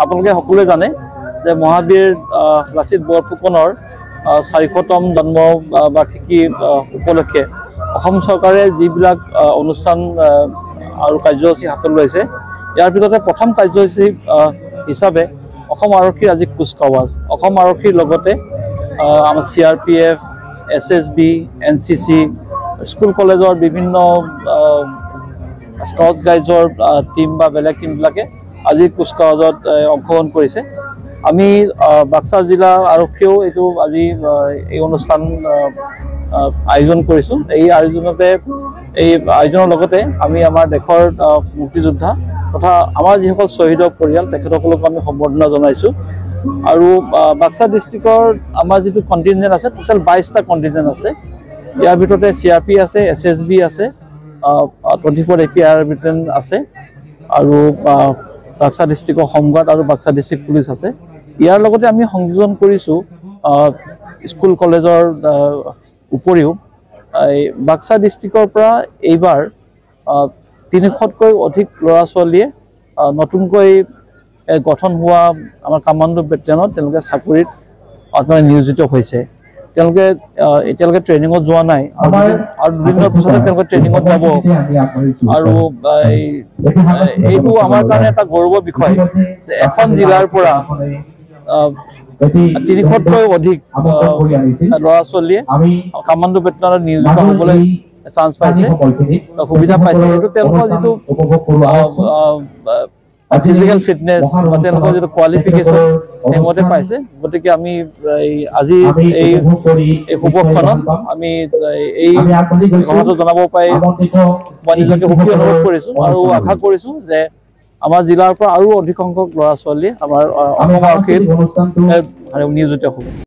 আপোনালোকে সকলোৱে জানে যে মহাবীৰ লাচিত বৰফুকনৰ 400তম জন্ম বাৰ্ষিকী উপলক্ষে অসম চৰকাৰে যিবিলাক অনুষ্ঠান আৰু কাৰ্যসূচী হাতত লৈছে ইয়াৰ ভিতৰতে প্ৰথম কাৰ্যসূচী হিচাপে অসম আৰক্ষীৰ আজি কুচকাৱাজ অসম আৰক্ষীৰ লগতে আমাৰ CRPF SSB NCC স্কুল কলেজৰ বিভিন্ন স্কাউট গাইডৰ টিম বা বেলেগ টিমবিলাকে আজি কুচকাৱাজত অংশগ্ৰহণ কৰিছে আমি বাক্সা জিলা আৰক্ষীও এইটো আজি এই অনুষ্ঠান আয়োজন কৰিছোঁ এই আয়োজনৰ লগতে আমি আমাৰ দেশৰ মুক্তিযোদ্ধা তথা আমাৰ যিসকল শ্বহীদৰ পৰিয়াল তেখেতসকলক আমি সম্বৰ্ধনা জনাইছোঁ আৰু বাক্সা ডিষ্ট্ৰিক্টৰ আমাৰ যিটো কণ্টিনজেণ্ট আছে টোটেল 22টা কণ্টিনজেণ্ট আছে ইয়াৰ ভিতৰতে CRP আছে SSB আছে 24 APR ব্ৰিটেন আছে আৰু বাক্সা ডিষ্ট্ৰিক্টৰ হোমগাৰ্ড আৰু বাক্সা ডিষ্ট্ৰিক্ট পুলিচ আছে ইয়াৰ লগতে আমি সংযোজন কৰিছোঁ স্কুল কলেজৰ উপৰিও বাক্সা ডিষ্ট্ৰিক্টৰ পৰা এইবাৰ 300তকৈ অধিক ল'ৰা ছোৱালীয়ে নতুনকৈ গঠন হোৱা আমাৰ কামাণ্ডো বেটেলিয়নত তেওঁলোকে চাকৰিত নিয়োজিত হৈছে তেওঁলোকে এতিয়ালৈকে ট্ৰেইনিঙত যোৱা নাই আৰু দুদিনৰ পিছতে তেওঁলোকে ট্ৰেইনিঙত যাব আৰু এইটো আমাৰ কাৰণে এটা গৌৰৱৰ বিষয় যে এখন জিলাৰ পৰা 300তকৈ অধিক ল'ৰা ছোৱালীয়ে কামাণ্ডো বেটেলিয়নত নিয়োজিত হ'বলৈ চান্স পাইছে সুবিধা পাইছে এইটো তেওঁলোকৰ যিটো ফিজিকেল ফিটনেছ বা তেওঁলোকৰ যিটো কোৱালিফিকেশ্যন সেইমতে পাইছে গতিকে আমি আজি এই শুভক্ষণত আমি এই কথাটো জনাব পাই মই নিজকে সুখী অনুভৱ কৰিছোঁ আৰু আশা কৰিছোঁ যে আমাৰ জিলাৰ পৰা আৰু অধিক সংখ্যক ল'ৰা ছোৱালী আমাৰ অসম আৰক্ষীত নিয়োজিত হ'ব।